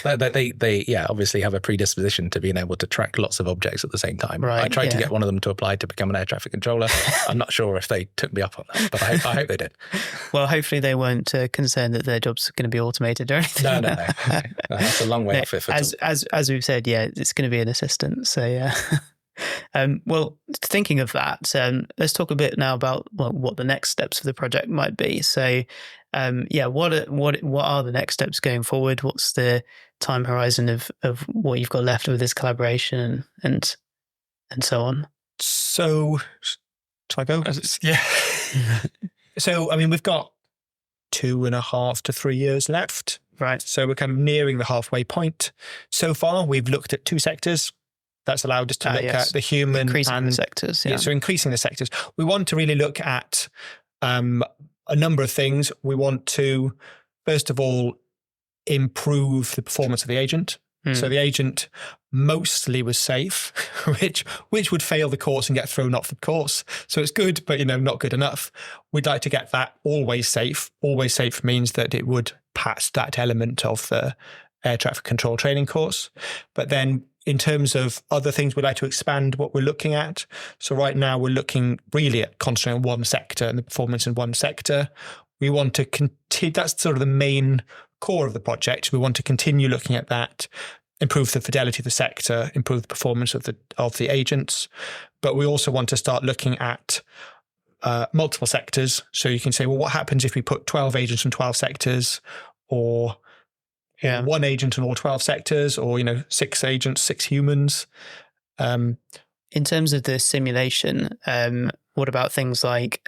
They obviously have a predisposition to being able to track lots of objects at the same time. Right, I tried to get one of them to apply to become an air traffic controller. I'm not sure if they took me up on that, but I hope they did. Well, hopefully they weren't concerned that their job's going to be automated or anything. No. That's a long way off it. As we've said, it's going to be an assistant. So yeah. Well, thinking of that, let's talk a bit now about what the next steps of the project might be. So, what are the next steps going forward? What's the time horizon of what you've got left with this collaboration and so on? So, shall I go? Yeah. So, we've got 2.5 to 3 years left. Right. So we're kind of nearing the halfway point. So far, we've looked at 2 sectors. That's allowed us to look at the human increasing the sectors. Yeah. So increasing the sectors. We want to really look at a number of things. We want to, first of all, improve the performance of the agent. So the agent mostly was safe, which would fail the course and get thrown off the course. So it's good, but not good enough. We'd like to get that always safe. Always safe means that it would pass that element of the air traffic control training course. But then in terms of other things, we'd like to expand what we're looking at. So right now we're looking really at concentrating on one sector and the performance in one sector. We want to continue, that's sort of the main core of the project. We want to continue looking at that, improve the fidelity of the sector, improve the performance of the agents. But we also want to start looking at multiple sectors. So you can say, well, what happens if we put 12 agents in 12 sectors, or one agent in all 12 sectors, or 6 agents, 6 humans. In terms of the simulation, what about things like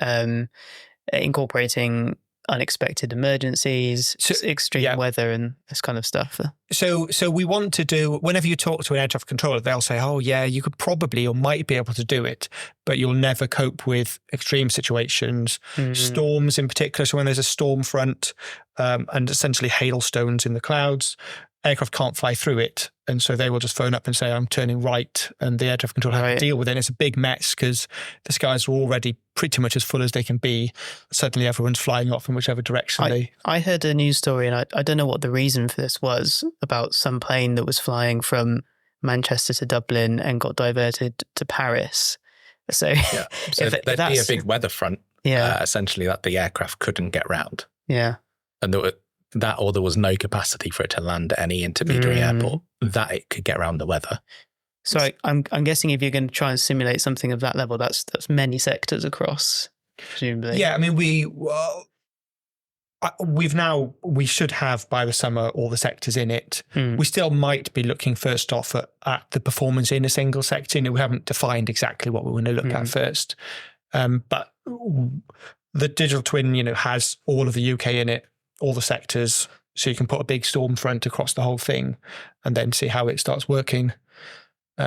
incorporating unexpected emergencies, extreme weather, and this kind of stuff? So we want to do, whenever you talk to an air traffic controller, they'll say, oh yeah, you could probably or might be able to do it, but you'll never cope with extreme situations, storms in particular. So when there's a storm front and essentially hailstones in the clouds, aircraft can't fly through it. And so they will just phone up and say, I'm turning right. And the air traffic controller have to deal with it. And it's a big mess because the skies are already pretty much as full as they can be. Suddenly everyone's flying off in whichever direction I heard a news story, and I don't know what the reason for this was, about some plane that was flying from Manchester to Dublin and got diverted to Paris. So, there'd be a big weather front, essentially, that the aircraft couldn't get round. Yeah. And there was no capacity for it to land at any intermediary airport, that it could get around the weather. So I'm guessing if you're going to try and simulate something of that level, that's many sectors across, presumably. Yeah, we should have by the summer all the sectors in it. We still might be looking first off at the performance in a single sector. We haven't defined exactly what we want to look at first. But the digital twin, has all of the UK in it, all the sectors, so you can put a big storm front across the whole thing and then see how it starts working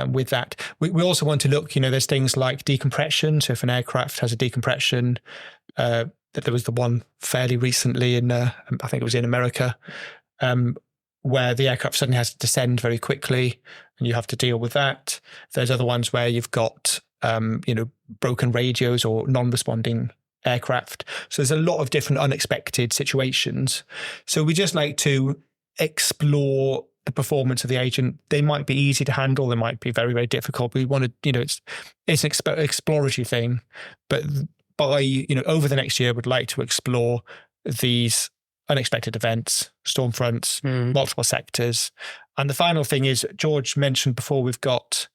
with that. We also want to look, there's things like decompression. So if an aircraft has a decompression, that there was the one fairly recently in, I think it was in America, where the aircraft suddenly has to descend very quickly and you have to deal with that. There's other ones where you've got, broken radios or non-responding aircraft. So there's a lot of different unexpected situations. So we just like to explore the performance of the agent. They might be easy to handle. They might be very, very difficult. We want to, it's an exploratory thing. But by, over the next year, we'd like to explore these unexpected events, storm fronts, multiple sectors. And the final thing is, George mentioned before, we've got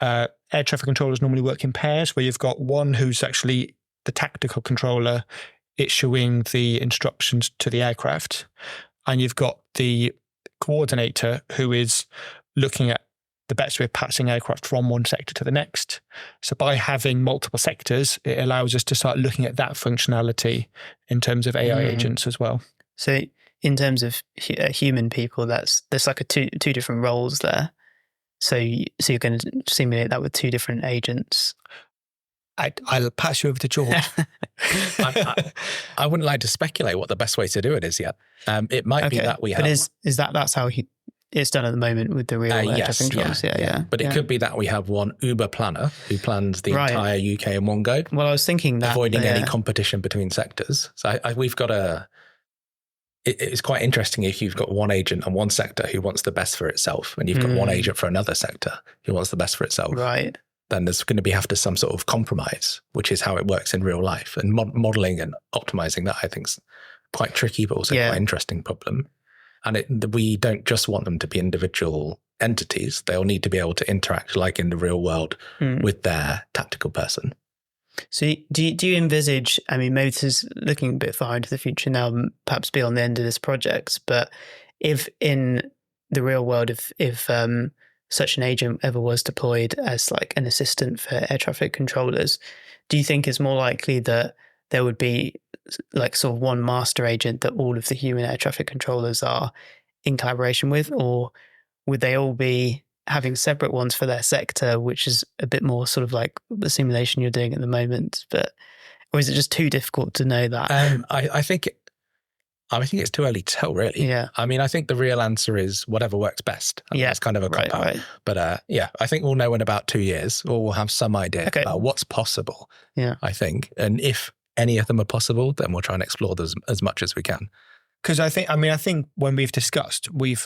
air traffic controllers normally work in pairs, where you've got one who's actually the tactical controller issuing the instructions to the aircraft, and you've got the coordinator who is looking at the best way of passing aircraft from one sector to the next. So by having multiple sectors, it allows us to start looking at that functionality in terms of AI agents as well. So in terms of human people, there's like two different roles there. So you're going to simulate that with two different agents. I'll pass you over to George. I wouldn't like to speculate what the best way to do it is yet. It might be that we have. But is that's how it's done at the moment with the real air traffic controls? Yeah. But it could be that we have one Uber planner who plans the entire UK in one go. Well, I was thinking that avoiding any competition between sectors. So we've got it's quite interesting if you've got one agent and one sector who wants the best for itself, and you've got one agent for another sector who wants the best for itself. Right. Then there's going to have to some sort of compromise, which is how it works in real life. And modeling and optimizing that, I think, is quite tricky, but also quite an interesting problem. And we don't just want them to be individual entities. They'll need to be able to interact like in the real world with their tactical person. So do you envisage, I mean, maybe this is looking a bit far into the future now, perhaps beyond the end of this project, but if in the real world, if such an agent ever was deployed as like an assistant for air traffic controllers, do you think it's more likely that there would be like sort of one master agent that all of the human air traffic controllers are in collaboration with, or would they all be having separate ones for their sector, which is a bit more sort of like the simulation you're doing at the moment, or is it just too difficult to know that? I think it's too early to tell, really. Yeah. I mean, I think the real answer is whatever works best. It's kind of a cop out. Right. But I think we'll know in about 2 years, or we'll have some idea about what's possible. Yeah. I think. And if any of them are possible, then we'll try and explore those as much as we can. Because I think when we've discussed, we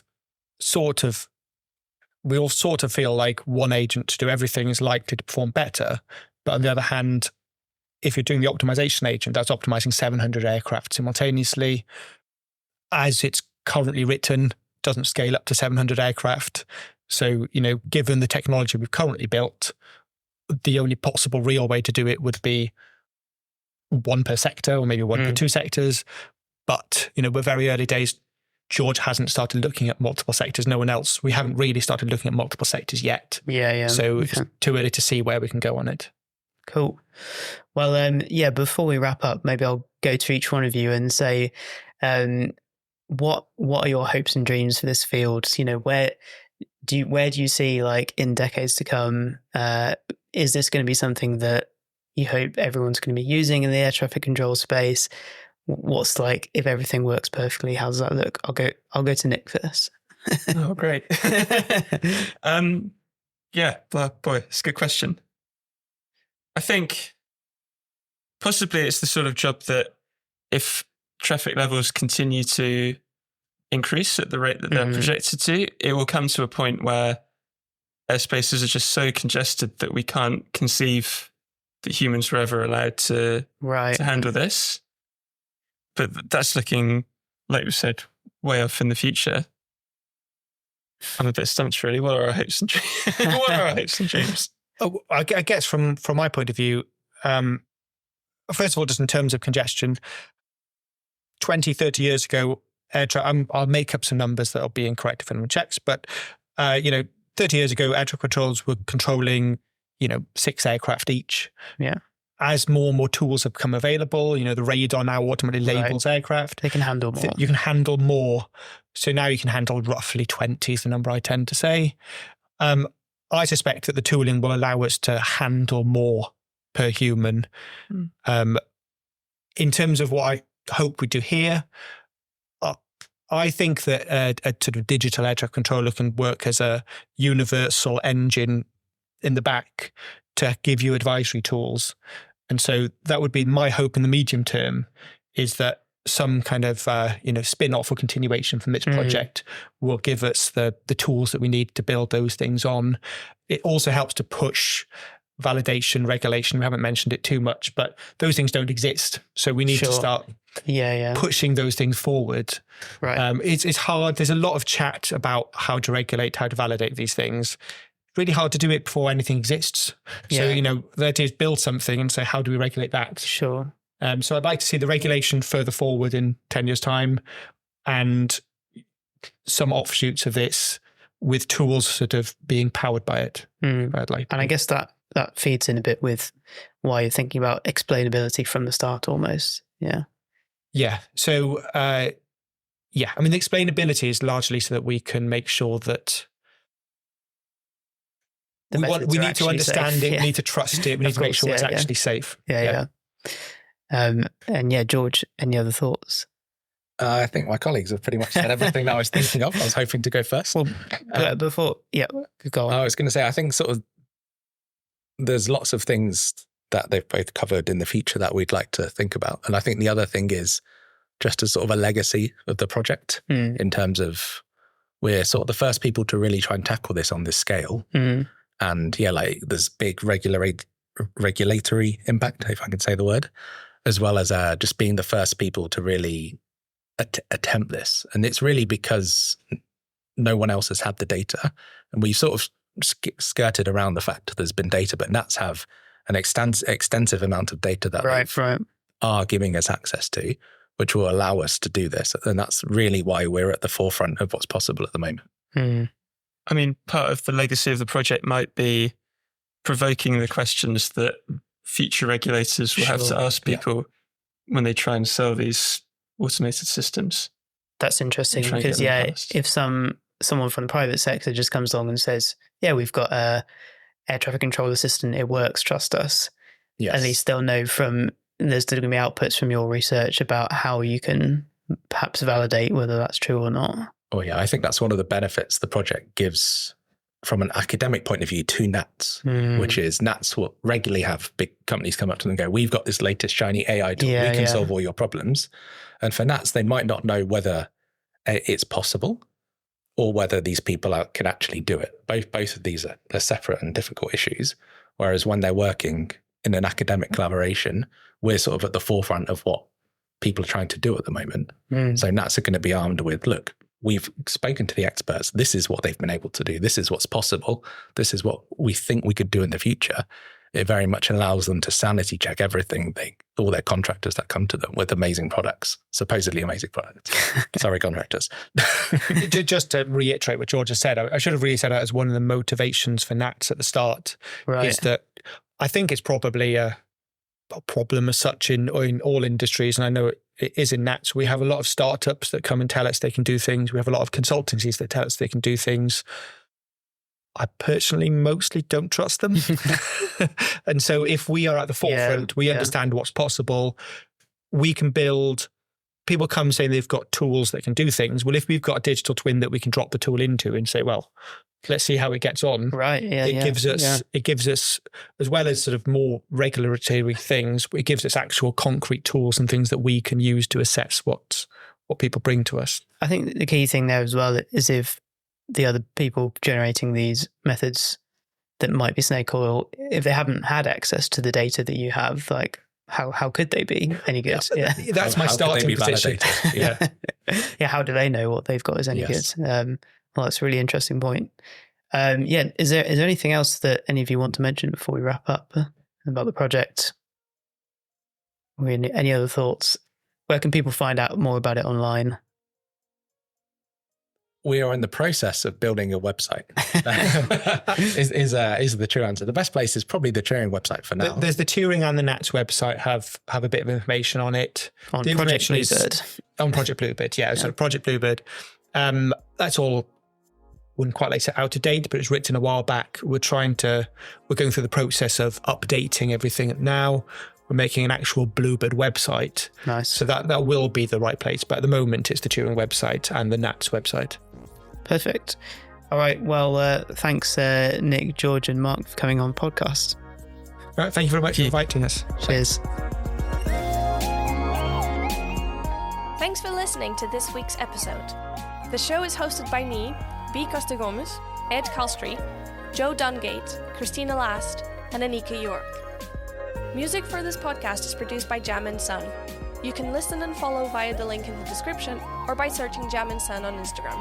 all sort of feel like one agent to do everything is likely to perform better. But on the other hand, if you're doing the optimization agent, that's optimizing 700 aircraft simultaneously. As it's currently written, doesn't scale up to 700 aircraft. So, given the technology we've currently built, the only possible real way to do it would be one per sector, or maybe one per two sectors. But, we're very early days. George hasn't started looking at multiple sectors. No one else. We haven't really started looking at multiple sectors yet. Yeah. So it's too early to see where we can go on it. Cool. Well, before we wrap up, maybe I'll go to each one of you and say, what are your hopes and dreams for this field? Where do you see, like, in decades to come, is this going to be something that you hope everyone's going to be using in the air traffic control space? What's like, if everything works perfectly, how does that look? I'll go to Nick first. Oh, great. Boy, it's a good question. I think possibly it's the sort of job that if traffic levels continue to increase at the rate that they're projected to, it will come to a point where airspaces are just so congested that we can't conceive that humans were ever allowed to handle this. But that's looking, like we said, way off in the future. I'm a bit stumped, really. What are our hopes and dreams? I guess from my point of view, first of all, just in terms of congestion, 20, 30 years ago, I'll make up some numbers that'll be incorrect if anyone checks, but 30 years ago, air traffic controls were controlling 6 aircraft each. Yeah. as more and more tools have become available, the radar now ultimately labels aircraft. They can handle more. You can handle more. So now you can handle roughly 20 is the number I tend to say. I suspect that the tooling will allow us to handle more per human. In terms of what I hope we do here, I think that a sort of digital air traffic controller can work as a universal engine in the back to give you advisory tools. And so that would be my hope in the medium term, is that some kind of spin-off or continuation from this project will give us the tools that we need to build those things on. It also helps to push validation, regulation. We haven't mentioned it too much, but those things don't exist. So we need to start pushing those things forward. Right. It's hard. There's a lot of chat about how to regulate, how to validate these things. Really hard to do it before anything exists. So, the idea is build something and say, how do we regulate that? Sure. So I'd like to see the regulation further forward in 10 years' time, and some offshoots of this with tools sort of being powered by it. I'd like and I guess that feeds in a bit with why you're thinking about explainability from the start almost. Yeah. Yeah. So, I mean, the explainability is largely so that we can make sure that we need to understand it, we need to trust it, we need to make sure it's actually safe. Yeah. And George, any other thoughts? I think my colleagues have pretty much said everything that I was thinking of. I was hoping to go first. Well, before, go on. I was going to say, I think sort of there's lots of things that they've both covered in the future that we'd like to think about. And I think the other thing is just as sort of a legacy of the project in terms of we're sort of the first people to really try and tackle this on this scale. And there's big regulatory impact, if I can say the word, as well as just being the first people to really attempt this. And it's really because no one else has had the data. And we sort of skirted around the fact that there's been data, but NATs have an extensive amount of data that they are giving us access to, which will allow us to do this. And that's really why we're at the forefront of what's possible at the moment. I mean, part of the legacy of the project might be provoking the questions that future regulators will have to ask people when they try and sell these automated systems. That's interesting because, if someone from the private sector just comes along and says, we've got a air traffic control assistant, it works, trust us. Yes. At least they'll know there's going to be outputs from your research about how you can perhaps validate whether that's true or not. Oh yeah, I think that's one of the benefits the project gives from an academic point of view to NATs, which is NATs will regularly have big companies come up to them and go, we've got this latest shiny AI tool, we can solve all your problems. And for NATs, they might not know whether it's possible or whether these people can actually do it. Both of these are separate and difficult issues. Whereas when they're working in an academic collaboration, we're sort of at the forefront of what people are trying to do at the moment. So NATs are going to be armed with, look, we've spoken to the experts. This is what they've been able to do. This is what's possible. This is what we think we could do in the future. It very much allows them to sanity check everything, all their contractors that come to them with amazing products, supposedly amazing products. Sorry, contractors. Just to reiterate what George has said, I should have really said that as one of the motivations for NATs at the start, is that I think it's probably a problem as such in all industries, and I know it is in NATs. We have a lot of startups that come and tell us they can do things. We have a lot of consultancies that tell us they can do things. I personally mostly don't trust them. And so if we are at the forefront, we understand what's possible. We can build, people come saying they've got tools that can do things. Well, if we've got a digital twin that we can drop the tool into and say, well, let's see how it gets on. Right. Yeah. It gives us, as well as sort of more regulatory things, it gives us actual concrete tools and things that we can use to assess what people bring to us. I think the key thing there as well is if the other people generating these methods that might be snake oil, if they haven't had access to the data that you have, like how could they be any good? Yeah. That's my starting position. How do they know what they've got is any good? Well, that's a really interesting point. Is there anything else that any of you want to mention before we wrap up about the project? Or any other thoughts? Where can people find out more about it online? We are in the process of building a website. is the true answer. The best place is probably the Turing website for now. There's the Turing and the NATS website have a bit of information on it. On The Project information Bluebird. on Project Bluebird, yeah. So Project Bluebird, that's all. Wouldn't quite like to say out of date, but it's written a while back. We're going through the process of updating everything now. We're making an actual Bluebird website. Nice. So that will be the right place. But at the moment, it's the Turing website and the NATS website. Perfect. All right. Well, thanks, Nick, George, and Mark for coming on the podcast. All right. Thank you very much for inviting us. Cheers. Thanks for listening to this week's episode. The show is hosted by me, B. Costa Gomez, Ed Calstry, Joe Dungate, Christina Last, and Anika York. Music for this podcast is produced by Jam & Sun. You can listen and follow via the link in the description or by searching Jam & Sun on Instagram.